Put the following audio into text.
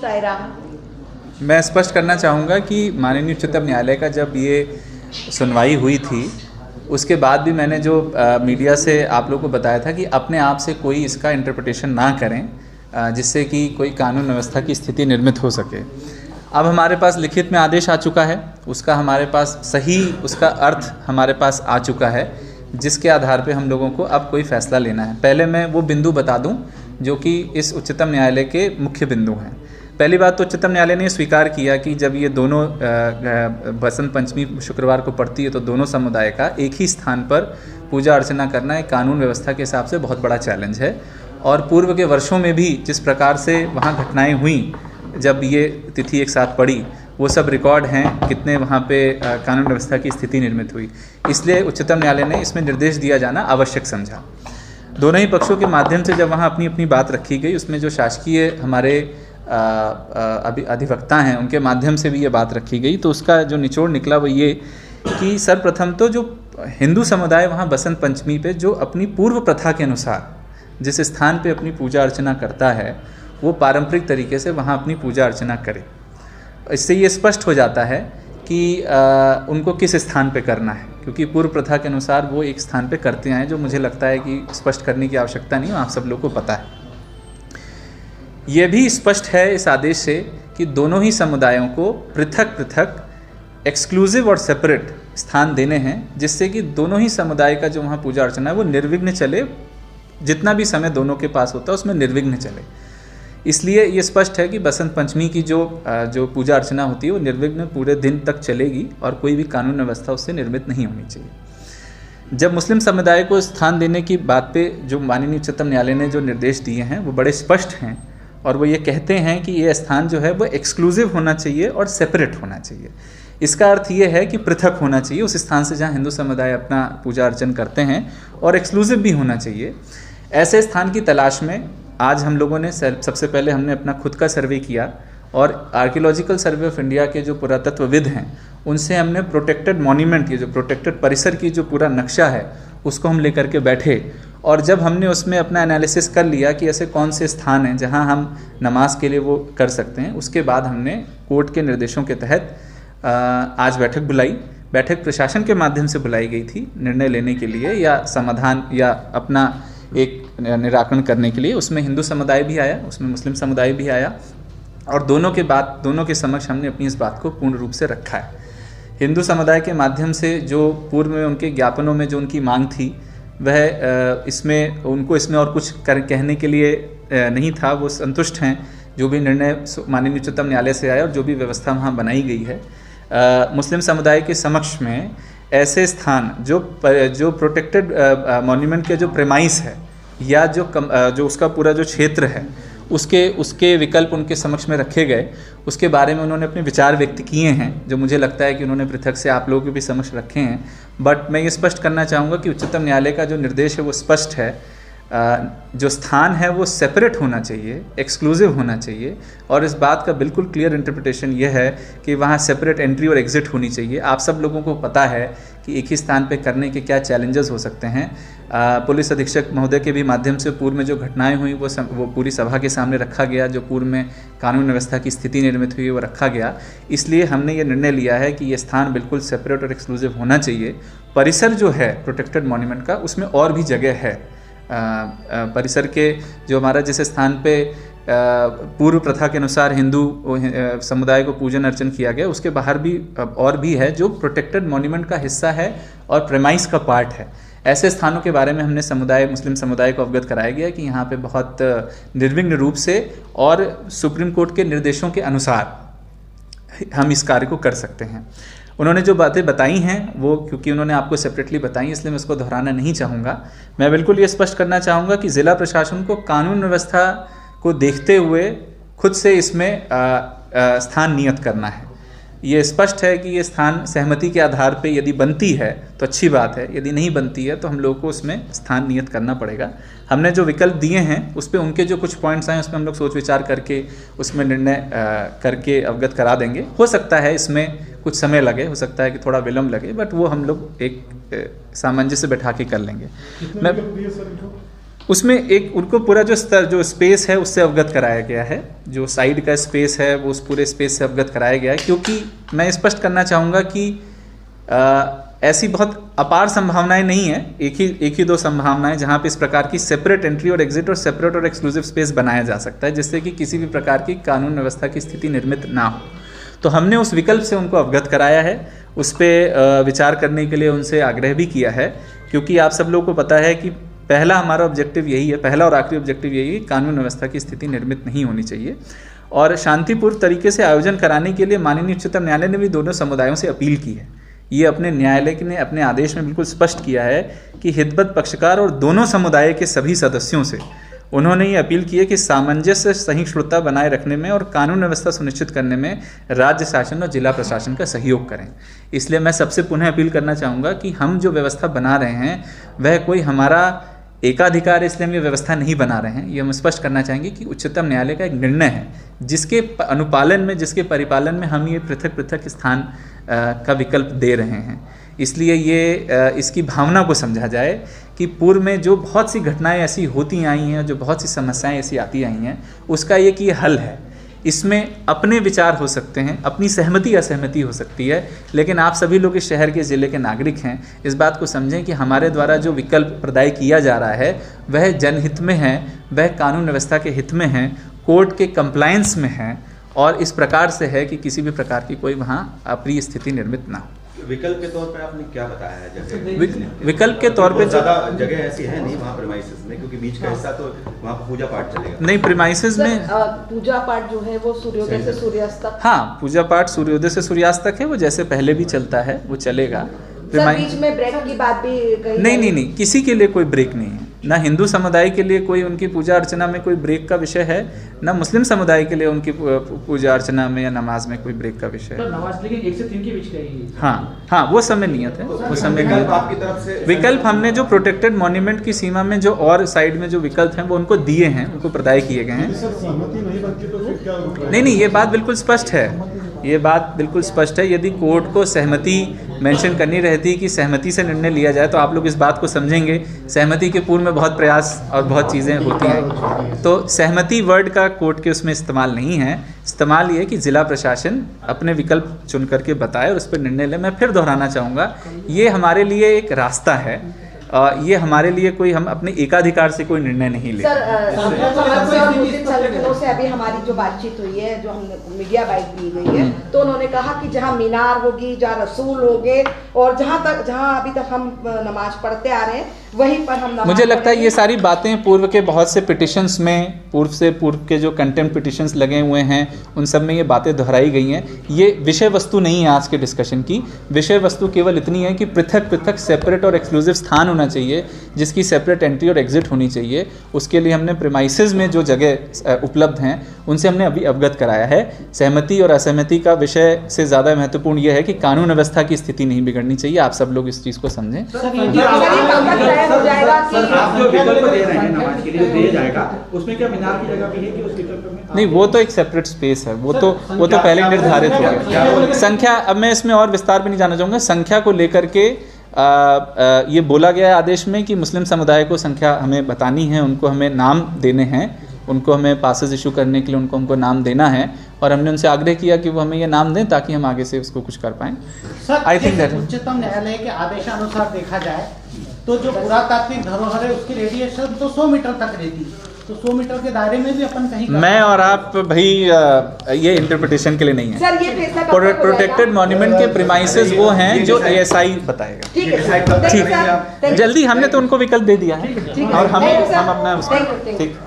मैं स्पष्ट करना चाहूँगा कि माननीय उच्चतम न्यायालय का जब ये सुनवाई हुई थी उसके बाद भी मैंने जो मीडिया से आप लोगों को बताया था कि अपने आप से कोई इसका इंटरप्रिटेशन ना करें जिससे कि कोई कानून व्यवस्था की स्थिति निर्मित हो सके। अब हमारे पास लिखित में आदेश आ चुका है, उसका हमारे पास सही उसका अर्थ हमारे पास आ चुका है, जिसके आधार पे हम लोगों को अब कोई फैसला लेना है। पहले मैं वो बिंदु बता दूं जो कि इस उच्चतम न्यायालय के मुख्य बिंदु हैं। पहली बात तो उच्चतम न्यायालय ने स्वीकार किया कि जब ये दोनों बसंत पंचमी शुक्रवार को पड़ती है तो दोनों समुदाय का एक ही स्थान पर पूजा अर्चना करना एक कानून व्यवस्था के हिसाब से बहुत बड़ा चैलेंज है। और पूर्व के वर्षों में भी जिस प्रकार से वहाँ घटनाएं हुई जब ये तिथि एक साथ पड़ी, वो सब रिकॉर्ड हैं, कितने वहाँ पे कानून व्यवस्था की स्थिति निर्मित हुई। इसलिए उच्चतम न्यायालय ने इसमें निर्देश दिया जाना आवश्यक समझा। दोनों ही पक्षों के माध्यम से जब वहाँ अपनी अपनी बात रखी गई, उसमें जो शासकीय हमारे अधिवक्ता हैं उनके माध्यम से भी ये बात रखी गई, तो उसका जो निचोड़ निकला वो ये कि सर्वप्रथम तो जो हिंदू समुदाय वहाँ बसंत पंचमी पे जो अपनी पूर्व प्रथा के अनुसार जिस स्थान पे अपनी पूजा अर्चना करता है वो पारंपरिक तरीके से वहाँ अपनी पूजा अर्चना करे। इससे ये स्पष्ट हो जाता है कि उनको किस स्थान पे करना है, क्योंकि पूर्व प्रथा के अनुसार वो एक स्थान पे करते आए, जो मुझे लगता है कि स्पष्ट करने की आवश्यकता नहीं, आप सब लोग को पता है। ये भी स्पष्ट है इस आदेश से कि दोनों ही समुदायों को पृथक पृथक एक्सक्लूसिव और सेपरेट स्थान देने हैं, जिससे कि दोनों ही समुदाय का जो वहाँ पूजा अर्चना है वो निर्विघ्न चले, जितना भी समय दोनों के पास होता है उसमें निर्विघ्न चले। इसलिए ये स्पष्ट है कि बसंत पंचमी की जो पूजा अर्चना होती है वो निर्विघ्न पूरे दिन तक चलेगी और कोई भी कानून व्यवस्था उससे निर्मित नहीं होनी चाहिए। जब मुस्लिम समुदाय को स्थान देने की बात पे जो माननीय उच्चतम न्यायालय ने जो निर्देश दिए हैं वो बड़े स्पष्ट हैं, और वो ये कहते हैं कि ये स्थान जो है वो एक्सक्लूसिव होना चाहिए और सेपरेट होना चाहिए। इसका अर्थ ये है कि पृथक होना चाहिए उस स्थान से जहाँ हिंदू समुदाय अपना पूजा अर्चन करते हैं, और एक्सक्लूसिव भी होना चाहिए। ऐसे स्थान की तलाश में आज हम लोगों ने सबसे पहले हमने अपना खुद का सर्वे किया, और आर्कियोलॉजिकल सर्वे ऑफ इंडिया के जो पुरातत्वविद हैं उनसे हमने प्रोटेक्टेड मॉन्यूमेंट, ये जो प्रोटेक्टेड परिसर की जो पूरा नक्शा है उसको हम लेकर के बैठे, और जब हमने उसमें अपना एनालिसिस कर लिया कि ऐसे कौन से स्थान हैं जहां हम नमाज के लिए वो कर सकते हैं, उसके बाद हमने कोर्ट के निर्देशों के तहत आज बैठक बुलाई। बैठक प्रशासन के माध्यम से बुलाई गई थी निर्णय लेने के लिए या समाधान या अपना एक निराकरण करने के लिए। उसमें हिंदू समुदाय भी आया, उसमें मुस्लिम समुदाय भी आया, और दोनों के समक्ष हमने अपनी इस बात को पूर्ण रूप से रखा है। हिंदू समुदाय के माध्यम से जो पूर्व में उनके ज्ञापनों में जो उनकी मांग थी वह इसमें उनको इसमें और कुछ कहने के लिए नहीं था, वो संतुष्ट हैं जो भी निर्णय माननीय उच्चतम न्यायालय से आया और जो भी व्यवस्था वहाँ बनाई गई है। मुस्लिम समुदाय के समक्ष में ऐसे स्थान जो प्रोटेक्टेड मॉन्यूमेंट के जो प्रेमाइस है या जो उसका पूरा जो क्षेत्र है उसके विकल्प उनके समक्ष में रखे गए, उसके बारे में उन्होंने अपने विचार व्यक्त किए हैं, जो मुझे लगता है कि उन्होंने पृथक से आप लोगों के भी समक्ष रखे हैं। बट मैं ये स्पष्ट करना चाहूँगा कि उच्चतम न्यायालय का जो निर्देश है वो स्पष्ट है, जो स्थान है वो सेपरेट होना चाहिए, एक्सक्लूसिव होना चाहिए, और इस बात का बिल्कुल क्लियर इंटरप्रिटेशन ये है कि वहाँ सेपरेट एंट्री और एग्जिट होनी चाहिए। आप सब लोगों को पता है कि एक ही स्थान पे करने के क्या चैलेंजेस हो सकते हैं। पुलिस अधीक्षक महोदय के भी माध्यम से पूर्व में जो घटनाएं हुई वो पूरी सभा के सामने रखा गया, जो पूर्व में कानून व्यवस्था की स्थिति निर्मित हुई वो रखा गया। इसलिए हमने ये निर्णय लिया है कि ये स्थान बिल्कुल सेपरेट और एक्सक्लूसिव होना चाहिए। परिसर जो है प्रोटेक्टेड मॉन्यूमेंट का उसमें और भी जगह है। परिसर के जो हमारा जिस स्थान पे पूर्व प्रथा के अनुसार हिंदू समुदाय को पूजन अर्चन किया गया, उसके बाहर भी और भी है जो प्रोटेक्टेड मॉन्यूमेंट का हिस्सा है और प्रेमाइस का पार्ट है। ऐसे स्थानों के बारे में हमने मुस्लिम समुदाय को अवगत कराया गया कि यहाँ पे बहुत निर्विघ्न रूप से और सुप्रीम कोर्ट के निर्देशों के अनुसार हम इस कार्य को कर सकते हैं। उन्होंने जो बातें बताई हैं वो क्योंकि उन्होंने आपको सेपरेटली बताई, इसलिए मैं उसको दोहराना नहीं चाहूँगा। मैं बिल्कुल ये स्पष्ट करना चाहूँगा कि ज़िला प्रशासन को कानून व्यवस्था को देखते हुए खुद से इसमें स्थान नियत करना है। ये स्पष्ट है कि ये स्थान सहमति के आधार पे यदि बनती है तो अच्छी बात है, यदि नहीं बनती है तो हम लोग को उसमें स्थान नियत करना पड़ेगा। हमने जो विकल्प दिए हैं उस पर उनके जो कुछ पॉइंट्स हैं उस पर हम लोग सोच विचार करके उसमें निर्णय करके अवगत करा देंगे। हो सकता है इसमें कुछ समय लगे, हो सकता है कि थोड़ा विलम्ब लगे, बट वो हम लोग एक सामंजस्य बैठा के कर लेंगे। मैं उसमें एक उनको पूरा जो स्तर जो स्पेस है उससे अवगत कराया गया है, जो साइड का स्पेस है वो उस पूरे स्पेस से अवगत कराया गया है, क्योंकि मैं स्पष्ट करना चाहूँगा कि ऐसी बहुत अपार संभावनाएं नहीं है, एक ही दो संभावनाएं जहाँ पे इस प्रकार की सेपरेट एंट्री और एग्जिट और सेपरेट और एक्सक्लूसिव स्पेस बनाया जा सकता है, जिससे कि किसी भी प्रकार की कानून व्यवस्था की स्थिति निर्मित ना हो। तो हमने उस विकल्प से उनको अवगत कराया है, उस पर विचार करने के लिए उनसे आग्रह भी किया है, क्योंकि आप सब लोगों को पता है कि पहला हमारा ऑब्जेक्टिव यही है, पहला और आखिरी ऑब्जेक्टिव यही है, कानून व्यवस्था की स्थिति निर्मित नहीं होनी चाहिए। और शांतिपूर्ण तरीके से आयोजन कराने के लिए माननीय उच्चतम न्यायालय ने भी दोनों समुदायों से अपील की है। ये अपने न्यायालय ने अपने आदेश में बिल्कुल स्पष्ट किया है कि हितबद्ध पक्षकार और दोनों समुदाय के सभी सदस्यों से उन्होंने ये अपील की है कि सामंजस्य सहिष्णुता बनाए रखने में और कानून व्यवस्था सुनिश्चित करने में राज्य शासन और जिला प्रशासन का सहयोग करें। इसलिए मैं सबसे पुनः अपील करना चाहूँगा कि हम जो व्यवस्था बना रहे हैं वह कोई हमारा एकाधिकार इसलिए हम ये व्यवस्था नहीं बना रहे हैं, ये हम स्पष्ट करना चाहेंगे कि उच्चतम न्यायालय का एक निर्णय है जिसके अनुपालन में, जिसके परिपालन में हम ये पृथक पृथक स्थान का विकल्प दे रहे हैं। इसलिए ये इसकी भावना को समझा जाए कि पूर्व में जो बहुत सी घटनाएं ऐसी होती आई हैं, जो बहुत सी समस्याएं ऐसी आती आई हैं, उसका एक ये हल है। इसमें अपने विचार हो सकते हैं, अपनी सहमति असहमति हो सकती है, लेकिन आप सभी लोग इस शहर के ज़िले के नागरिक हैं। इस बात को समझें कि हमारे द्वारा जो विकल्प प्रदाय किया जा रहा है वह जनहित में है, वह कानून व्यवस्था के हित में है, कोर्ट के कंप्लायंस में है और इस प्रकार से है कि किसी भी प्रकार की कोई वहाँ अप्रिय स्थिति निर्मित ना हो। विकल्प के तौर पर आपने क्या बताया है जगह? विकल्प के तौर पे ज़्यादा जगह ऐसी है नहीं वहाँ प्रेमाइसेस में, क्योंकि बीच का हिस्सा तो वहाँ पूजा पाठ चलेगा। नहीं, प्रेमाइसेस में पूजा पाठ जो है वो सूर्योदय से सूर्यास्त तक। हाँ, पूजा पाठ सूर्योदय से सूर्यास्त तक है, वो जैसे पहले भी चलता है वो चलेगा। बीच में ब्रेक की बात भी कही नहीं, किसी के लिए कोई ब्रेक नहीं है। ना हिंदू समुदाय के लिए कोई उनकी पूजा अर्चना में कोई ब्रेक का विषय है, ना मुस्लिम समुदाय के लिए उनकी पूजा अर्चना में या नमाज में कोई ब्रेक का विषय है। तो नमाज लेकिन 1 से 3 के बीच का ही। हाँ, वो समय नियत है, वो समय नियत। आपकी तरफ से विकल्प हमने जो प्रोटेक्टेड मॉन्यूमेंट की सीमा में जो और साइड में जो विकल्प हैं वो उनको दिए हैं, उनको प्रदाय किए गए हैं। नहीं, ये बात बिल्कुल स्पष्ट है, ये बात बिल्कुल स्पष्ट है। यदि कोर्ट को सहमति मेंशन करनी रहती कि सहमति से निर्णय लिया जाए तो आप लोग इस बात को समझेंगे। सहमति के पूर्व में बहुत प्रयास और बहुत चीज़ें होती हैं, तो सहमति वर्ड का कोर्ट के उसमें इस्तेमाल नहीं है। इस्तेमाल ये है कि जिला प्रशासन अपने विकल्प चुन करके बताए और उस पर निर्णय ले। मैं फिर दोहराना चाहूँगा, ये हमारे लिए एक रास्ता है, ये हमारे लिए कोई, हम अपने एकाधिकार से कोई निर्णय नहीं ले। सर, संगठनों से अभी हमारी जो बातचीत हुई है, जो हम मीडिया बाइट दी गई है, तो उन्होंने कहा कि जहां मीनार होगी, जहां रसूल होंगे और जहां अभी तक हम नमाज पढ़ते आ रहे हैं वहीं पर हम नमाज। मुझे लगता है ये सारी बातें पूर्व के बहुत से पिटिशंस में, पूर्व के जो कंटेम्प्ट पिटिशंस लगे हुए हैं उन सब में ये बातें दोहराई गई हैं। ये विषय वस्तु नहीं है आज के डिस्कशन की। विषय वस्तु केवल इतनी है कि पृथक पृथक सेपरेट और एक्सक्लूसिव स्थान होना चाहिए जिसकी सेपरेट एंट्री और एग्जिट होनी चाहिए। उसके लिए हमने प्रेमाइसेस में जो जगह उपलब्ध हैं उनसे हमने अभी अवगत कराया है। सहमति और असहमति का विषय से ज़्यादा महत्वपूर्ण यह है कि कानून व्यवस्था की स्थिति नहीं बिगड़नी चाहिए। आप सब लोग इस चीज़ को समझें। नहीं, वो तो एक सेपरेट स्पेस है, वो तो पहले निर्धारित हो गया। संख्या, अब मैं इसमें और विस्तार में नहीं जाना चाहूँगा। संख्या को लेकर के ये बोला गया है आदेश में कि मुस्लिम समुदाय को संख्या हमें बतानी है, उनको हमें नाम देने हैं, उनको हमें पासेस इशू करने के लिए उनको नाम देना है और हमने उनसे आग्रह किया कि वो हमें ये नाम दें ताकि हम आगे से उसको कुछ कर पाएँ। आई थिंक दैट उच्चतम न्यायालय के आदेशानुसार देखा जाए तो जो पुरातात्विक धरोहर है उसकी रेडिएशन तो 100 मीटर तक रहती है, तो 100 मीटर के दायरे में भी अपन कहीं मैं और आप भाई ये इंटरप्रिटेशन के लिए नहीं है। सर, ये प्रोटेक्टेड मॉन्यूमेंट के प्रीमाइसेस वो हैं जो ASI बताएगा। ठीक है, जल्दी हमने तो उनको विकल्प दे दिया है और हम अपना ठीक।